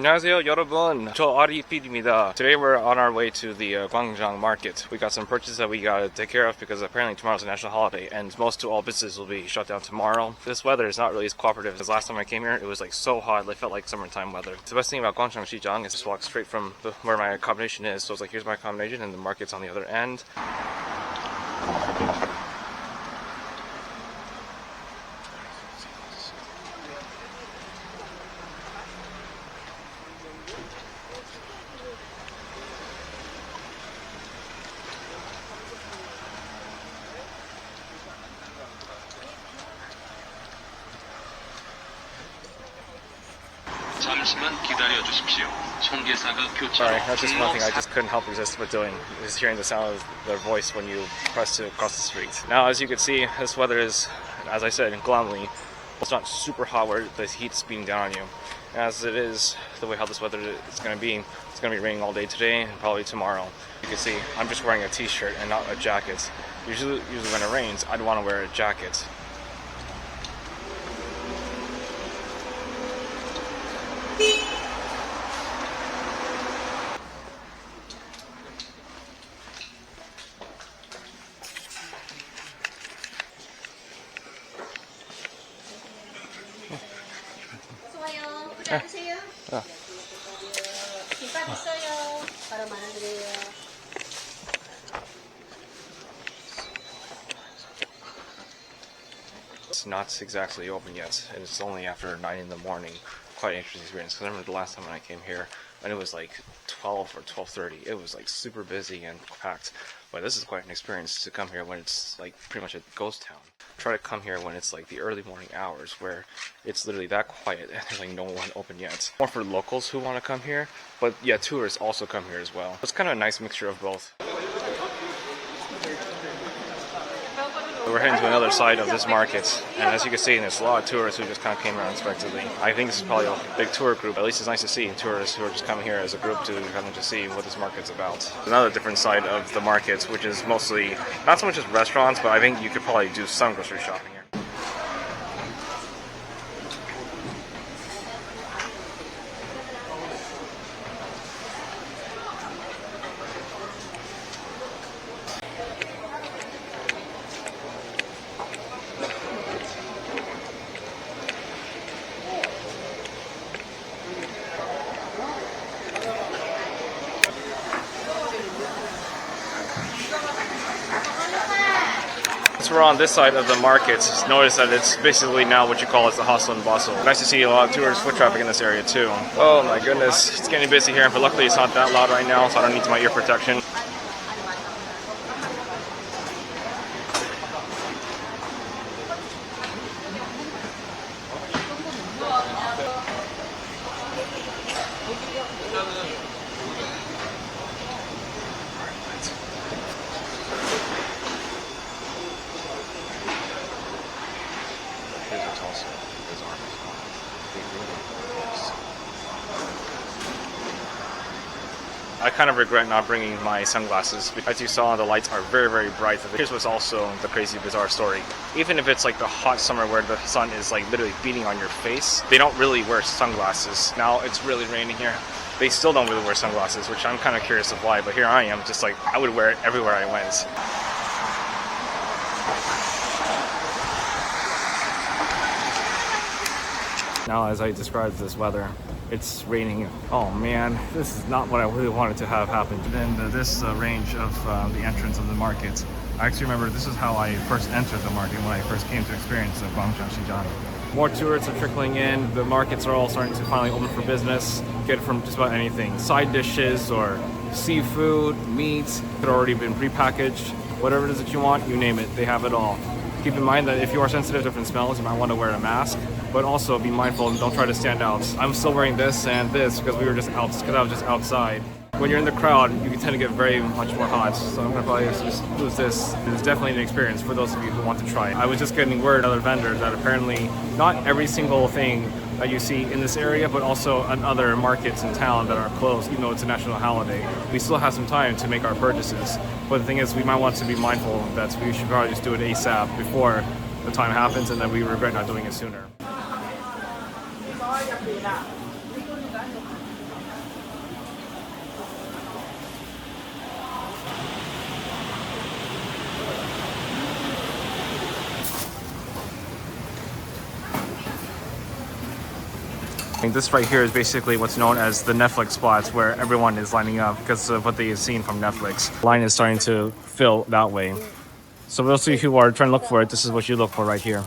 안녕하세요, 여러분. 저 R.E.P입니다. Today we're on our way to the Gwangjang Market. We got some purchases that we gotta take care of because apparently tomorrow's a national holiday and most all businesses will be shut down tomorrow. This weather is not really as cooperative as last time I came here. It was like so hot, it felt like summertime weather. The best thing about 광장시장 is just walk straight from where my accommodation is. So it's like, here's my accommodation and the market's on the other end. Sorry, that's just one thing I just couldn't help resist with doing, is hearing the sound of their voice when you press to cross the street. Now, as you can see, this weather is, as I said, gloomy. It's not super hot where the heat's beating down on you. As it is, the way how this weather is going to be, it's going to be raining all day today and probably tomorrow. You can see, I'm just wearing a t-shirt and not a jacket. Usually when it rains, I'd want to wear a jacket. It's not exactly open yet, and it's only after 9 in the morning. Quite an interesting experience, because I remember the last time when I came here, when it was like 12 or 12:30, it was like super busy and packed. But this is quite an experience to come here when it's like pretty much a ghost town. Try to come here when it's like the early morning hours, where it's literally that quiet and there's like no one open yet. More for locals who want to come here, but yeah, tourists also come here as well. It's kind of a nice mixture of both. We're heading to another side of this market, and as you can see, there's a lot of tourists who just kind of came around unexpectedly. I think this is probably a big tour group. At least it's nice to see tourists who are just coming here as a group to kind of just see what this market's about. Another different side of the market, which is mostly not so much as restaurants, but I think you could probably do some grocery shopping here. We're on this side of the market. Notice that it's basically now what you call is the hustle and bustle. Nice to see a lot of tourist foot traffic in this area too. Oh my goodness, it's getting busy here, but luckily it's not that loud right now, so I don't need my ear protection. I kind of regret not bringing my sunglasses. As you saw, the lights are very, very bright. Here's what's also the crazy, bizarre story. Even if it's like the hot summer where the sun is like literally beating on your face, they don't really wear sunglasses. Now it's really raining here. They still don't really wear sunglasses, which I'm kind of curious of why, but here I am, just like I would wear it everywhere I went. Now, as I described this weather, it's raining. Oh man, this is not what I really wanted to have happen. Then this range of the entrance of the market, I actually remember this is how I first entered the market when I first came to experience the 광장시장 Jjimjilbang. More tourists are trickling in. The markets are all starting to finally open for business. Get from just about anything. Side dishes or seafood, meats that have already been prepackaged. Whatever it is that you want, you name it, they have it all. Keep in mind that if you are sensitive to different smells, you might want to wear a mask, but also be mindful and don't try to stand out. I'm still wearing this and this because I was just outside. When you're in the crowd, you can tend to get very much more hot, so I'm gonna probably just lose this. It's definitely an experience for those of you who want to try it. I was just getting word from other vendors that apparently not every single thing that you see in this area, but also in other markets in town that are closed, even though it's a national holiday. We still have some time to make our purchases, but the thing is, we might want to be mindful that we should probably just do it ASAP before the time happens, and then we regret not doing it sooner. And this right here is basically what's known as the Netflix spots, where everyone is lining up because of what they have seen from Netflix. Line is starting to fill that way. So those of you who are trying to look for it, this is what you look for right here.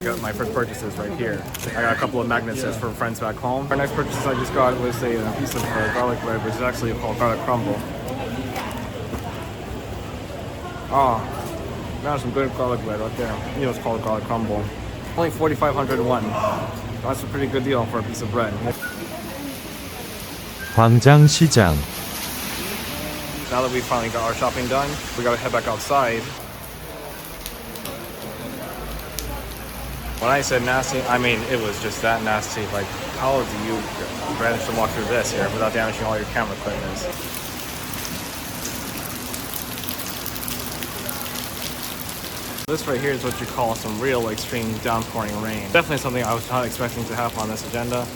I got my first purchases right here. I got a couple of magnets for friends back home. Our next purchase I just got was a piece of garlic bread, which is actually called garlic crumble. Oh, that's some good garlic bread right there. You know, it's called garlic crumble. Only 4,500 won. That's a pretty good deal for a piece of bread. 광장시장. Now that we finally got our shopping done, we gotta head back outside. When I said nasty, I mean it was just that nasty. Like, how do you manage to walk through this here without damaging all your camera equipment? This right here is what you call some real extreme downpouring rain. Definitely something I was not expecting to have on this agenda.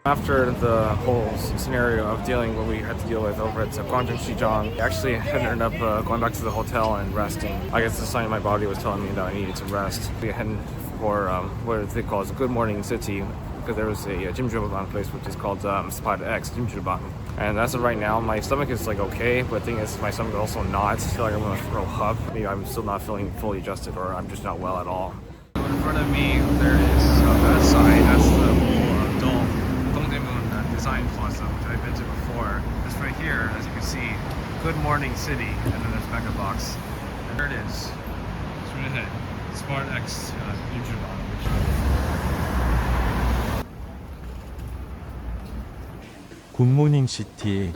After the whole scenario of dealing what we had to deal with over at 광장시장, I actually ended up going back to the hotel and resting. I guess the sign of my body was telling me that I needed to rest. We were heading for what they call a Good Morning City, because there was a Jjimjilbang place which is called Sparex Jjimjilbang. And as of right now, my stomach is like okay, but the thing is my stomach is also not. I feel like I'm gonna throw up. Maybe I'm still not feeling fully adjusted, or I'm just not well at all. In front of me, there is that side. That's the dome. Design plaza, which I've been to before. This right here, as you can see, Good Morning City, and then there's Mega Box. And there it is. It's right ahead. Sparex Jjimjilbang. 굿모닝 시티.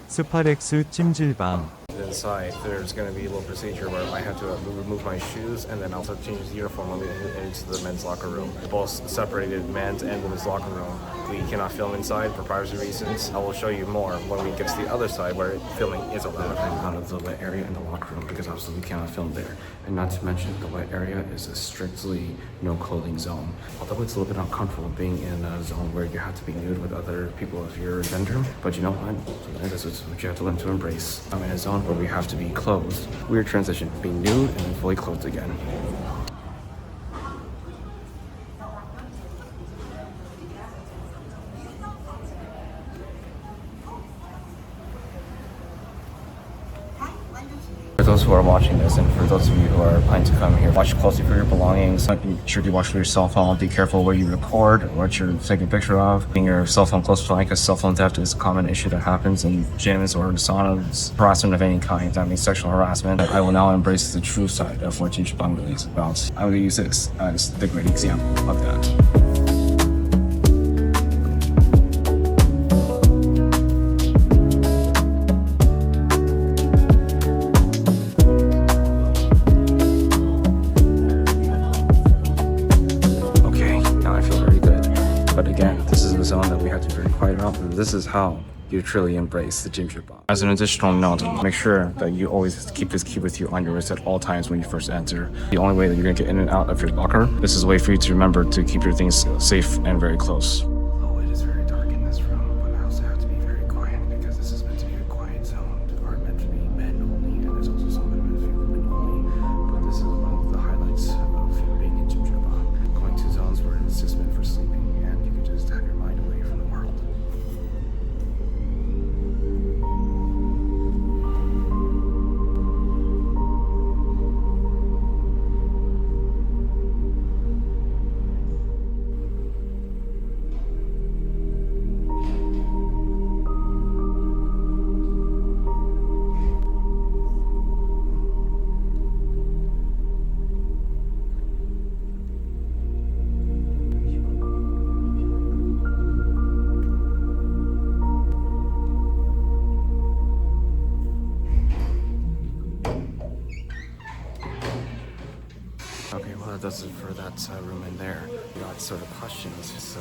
스파렉스 찜질방. Inside, there's going to be a little procedure where I have to remove my shoes and then also change the uniform when we get into the men's locker room. Both separated men's and women's locker room. We cannot film inside for privacy reasons. I will show you more when we get to the other side where filming is allowed. I'm out of the wet area in the locker room because obviously we cannot film there. And not to mention, the wet area is a strictly no clothing zone. Although it's a little bit uncomfortable being in a zone where you have to be nude with other people of your gender, but you know what? This is what you have to learn to embrace. I'm in a zone where we have to be clothed. Weird transition, being nude and then fully clothed again. For those who are watching this, and for those of you who are planning to come here, watch closely for your belongings. Be sure to watch for your cell phone. Be careful where you record or what you're taking a picture of. Being your cell phone close by, because cell phone theft is a common issue that happens in gyms or saunas. Harassment of any kind, that means sexual harassment. I will now embrace the true side of what Jjimjilbang really is about. I will use this as the great example of that. But again, this is the zone that we have to be very quiet about. This is how you truly embrace the Jjimjilbang. As an additional note, make sure that you always keep this key with you on your wrist at all times when you first enter. The only way that you're gonna get in and out of your locker, this is a way for you to remember to keep your things safe and very close. Although it is very dark in this room, but I also have to be very quiet because this is meant to be a quiet zone. Or meant to be men only, and there's also some meant to be women only. But this is one of the highlights of being in Jjimjilbang. Going to zones where it's just meant for sleeping. Just have your mind away from the world. Okay, well that does it for that room in there. We got sort of questions. This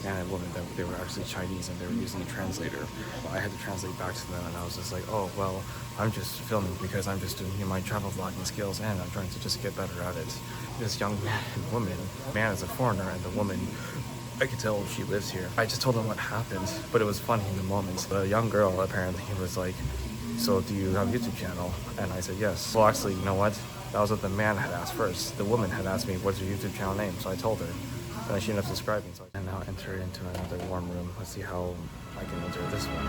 man and woman that they were actually Chinese and they were using a translator. Well, I had to translate back to them and I was just like, oh well, I'm just filming because I'm just doing my travel vlogging skills and I'm trying to just get better at it. This young man and woman, man is a foreigner and the woman, I could tell she lives here. I just told them what happened, but it was funny in the moment. The young girl apparently was like so do you have a YouTube channel? And I said, yes. Well, actually, you know what? That was what the man had asked first. The woman had asked me, what's your YouTube channel name? So I told her. And then she ended up subscribing. So I now enter into another warm room. Let's see how I can enter this one.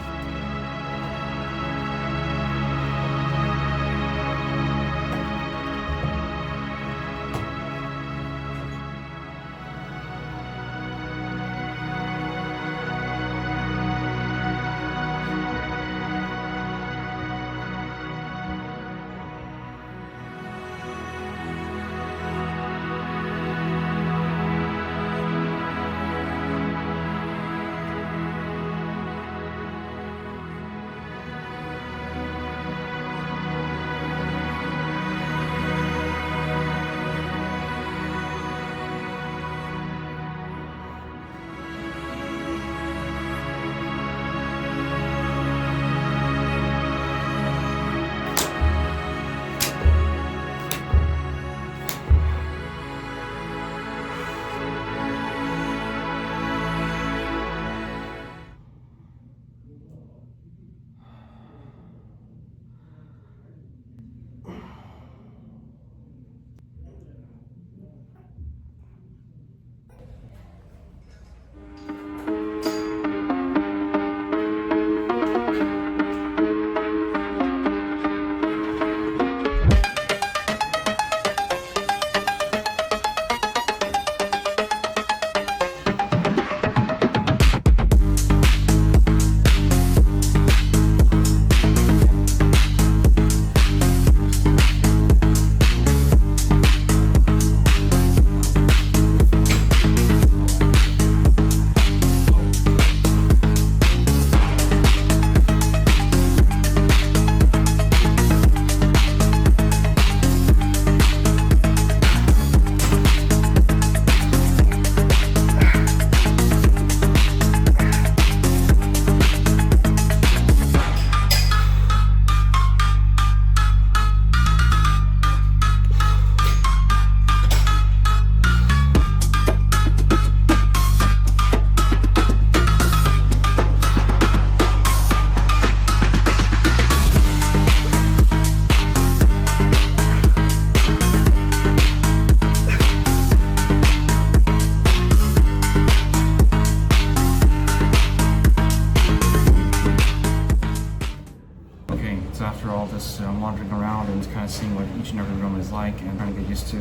After all this wandering around and kind of seeing what each and every room is like and trying to get used to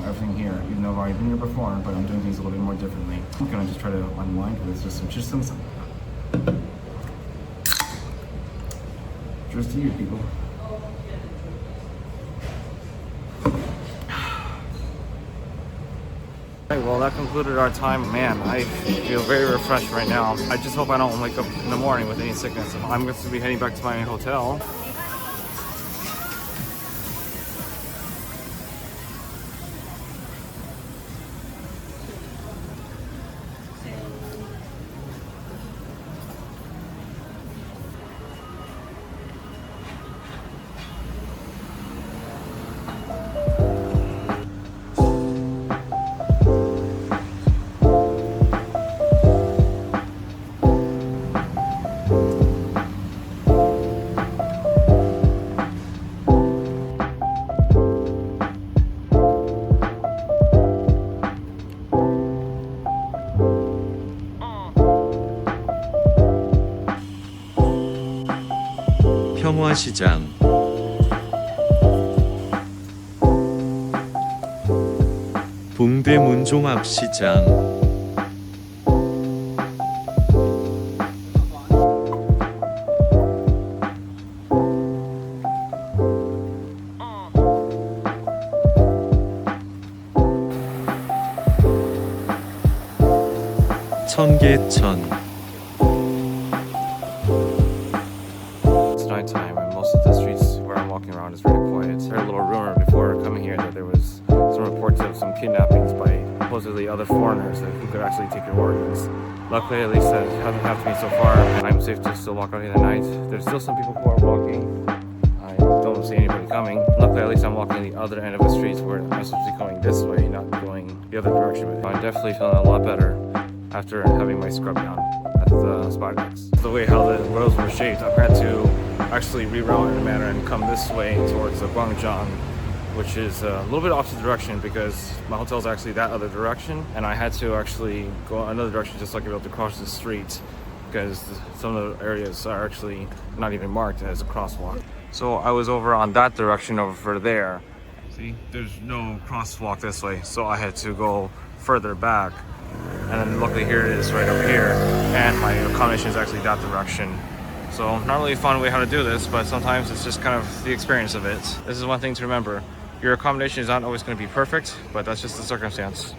everything here, even though I've already been here before, but I'm doing things a little bit more differently. I'm gonna just try to unwind with just some systems. Cheers to you, people. Alright, well that concluded our time. Man, I feel very refreshed right now. I just hope I don't wake up in the morning with any sickness. I'm going to be heading back to my hotel. 평화시장 동대문종합시장 청계천 Nighttime and most of the streets where I'm walking around is very quiet. There heard a little rumor before coming here that there was some reports of some kidnappings by supposedly other foreigners who could actually take your organs. Luckily, at least that hasn't happened to me so far. I'm safe to still walk out here tonight. There's still some people who are walking. I don't see anybody coming. Luckily, at least I'm walking the other end of the streets where I'm supposed to be going this way, not going the other direction. But I'm definitely feeling a lot better after having my scrub down at the Sparex. The way how the roads were shaped, I've had to actually reroute in a manner and come this way towards the Gwangjang, which is a little bit opposite direction because my hotel is actually that other direction, and I had to actually go another direction just so I could be able to cross the street because some of the areas are actually not even marked as a crosswalk. So I was over on that direction over there. See, there's no crosswalk this way, so I had to go further back. And then luckily here it is right over here, and my accommodation is actually that direction. So not really a fun way how to do this, but sometimes it's just kind of the experience of it. This is one thing to remember. Your accommodation is not always going to be perfect, but that's just the circumstance.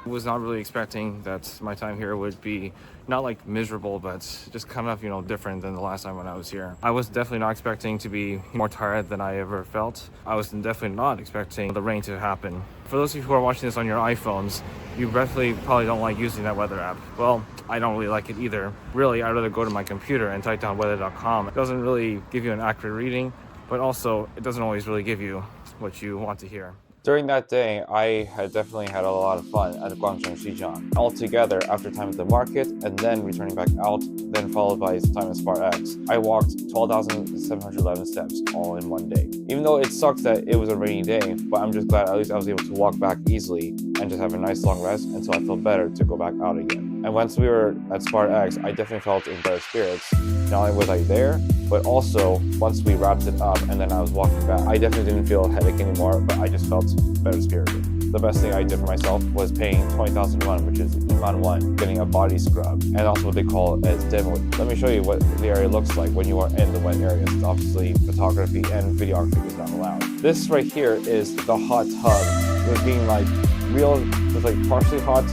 I was not really expecting that my time here would be not like miserable, but just kind of, different than the last time when I was here. I was definitely not expecting to be more tired than I ever felt. I was definitely not expecting the rain to happen. For those of you who are watching this on your iPhones, you definitely probably don't like using that weather app. Well, I don't really like it either. Really, I'd rather go to my computer and type down weather.com. It doesn't really give you an accurate reading, but also it doesn't always really give you what you want to hear. During that day, I had definitely had a lot of fun at 광장시장. Altogether, after time at the market, and then returning back out, then followed by time at Sparex, I walked 12,711 steps all in one day. Even though it sucks that it was a rainy day, but I'm just glad at least I was able to walk back easily and just have a nice long rest until I felt better to go back out again. And once we were at Sparex, I definitely felt in better spirits. Not only was I there, but also once we wrapped it up and then I was walking back, I definitely didn't feel a headache anymore, but I just felt better spirited. The best thing I did for myself was paying 20,000 won, which is Iman won, getting a body scrub, and also what they call as demo. Let me show you what the area looks like when you are in the wet areas. Obviously, photography and videography is not allowed. This right here is the hot tub. It was being like real, it was like partially hot,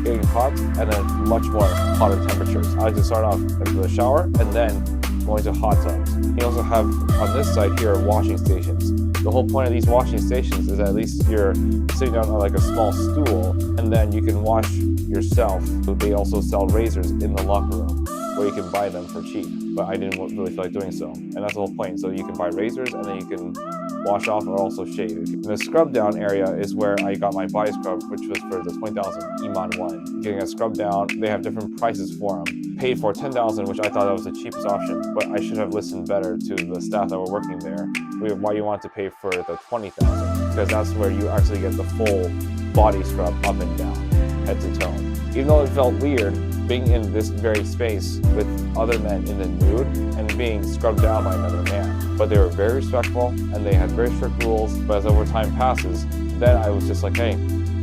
getting hot, and then much more hotter temperatures. I like to start off with the shower and then going to hot tubs. You also have on this side here washing stations. The whole point of these washing stations is at least you're sitting down on like a small stool and then you can wash yourself. They also sell razors in the locker room where you can buy them for cheap, but I didn't really feel like doing so. And that's the whole point. So you can buy razors and then you can wash off or also shave. The scrub down area is where I got my body scrub, which was for the 20,000 Iman won. Getting a scrub down, they have different prices for them. Paid for 10,000, which I thought that was the cheapest option, but I should have listened better to the staff that were working there. Why you want to pay for the 20,000, because that's where you actually get the full body scrub up and down, head to toe. Even though it felt weird being in this very space with other men in the nude and being scrubbed down by another man. But they were very respectful and they had very strict rules, but as over time passes, then I was just like, hey,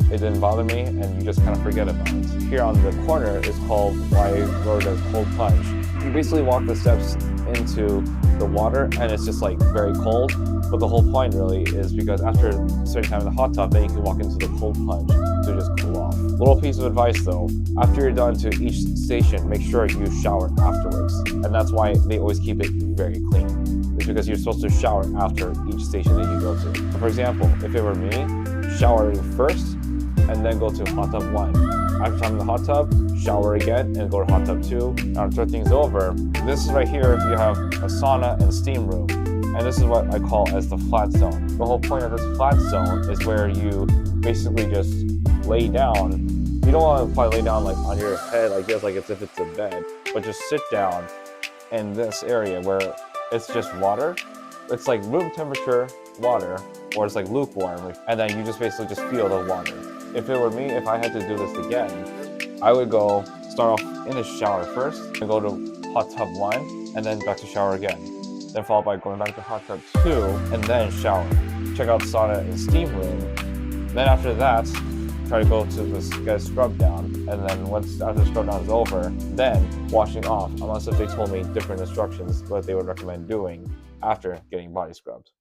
it didn't bother me, and you just kind of forget about it. Here on the corner is called, why I wrote it as cold plunge. You basically walk the steps into the water and it's just like very cold, but the whole point really is because after a certain time in the hot tub, then you can walk into the cold plunge to just cool off. Little piece of advice though, after you're done to each station, make sure you shower afterwards, and that's why they always keep it very clean. It's because you're supposed to shower after each station that you go to. For example, if it were me, showering first and then go to hot tub 1. After time in the hot tub, shower again and go to hot tub 2. And after things over, this is right here, you have a sauna and steam room. And this is what I call as the flat zone. The whole point of this flat zone is where you basically just lay down. You don't want to probably lay down like on your head like this, like as if it's a bed, but just sit down in this area where it's just water. It's like room temperature water, or it's like lukewarm, and then you just basically just feel the water. If it were me, if I had to do this again, I would go start off in the shower first and go to hot tub 1 and then back to shower again. Then followed by going back to hot tub 2 and then shower. Check out sauna and steam room. Then after that, try to go to this get a scrub down, and then once after the scrub down is over, then washing off, unless if they told me different instructions what they would recommend doing after getting body scrubbed.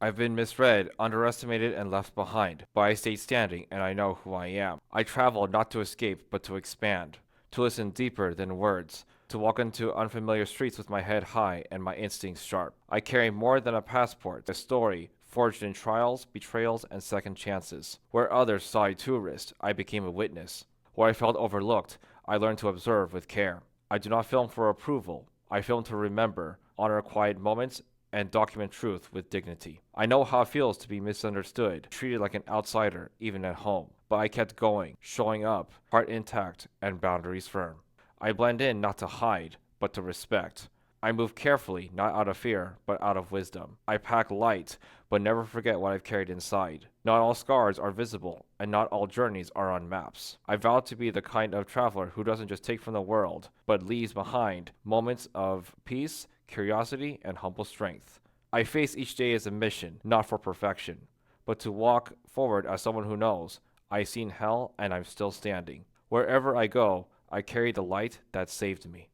I've been misread, underestimated, and left behind, but I stayed standing and I know who I am. I travel not to escape, but to expand, to listen deeper than words, to walk into unfamiliar streets with my head high and my instincts sharp. I carry more than a passport, a story, forged in trials, betrayals, and second chances. Where others saw a tourist, I became a witness. Where I felt overlooked, I learned to observe with care. I do not film for approval. I film to remember, honor quiet moments, and document truth with dignity. I know how it feels to be misunderstood, treated like an outsider, even at home. But I kept going, showing up, heart intact, and boundaries firm. I blend in not to hide, but to respect. I move carefully, not out of fear, but out of wisdom. I pack light, but never forget what I've carried inside. Not all scars are visible, and not all journeys are on maps. I vow to be the kind of traveler who doesn't just take from the world, but leaves behind moments of peace, curiosity, and humble strength. I face each day as a mission, not for perfection, but to walk forward as someone who knows I've seen hell and I'm still standing. Wherever I go, I carry the light that saved me.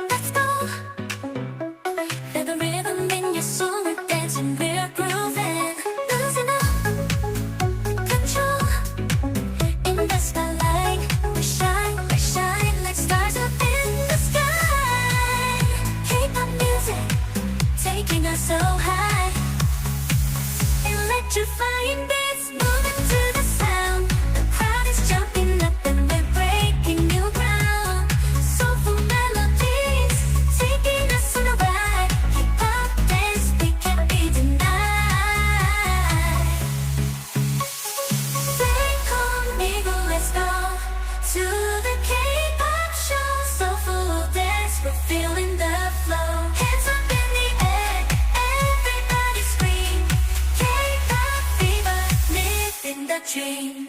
Let's go. Feel the rhythm in your soul. We're dancing, we're grooving. Losing up control in the starlight. We shine like stars up in the sky. K-pop music taking us so high. Electrifying beats moving to the sound. The crowd is jumping up and we're breaking new ground. Soulful melodies taking us on a ride. Hip-hop dance, we can't be denied. Stay conmigo, let's go to the K-pop show. Soulful dance, we're feeling the flow. Hands up in the air, everybody scream. K-pop fever, living the dream.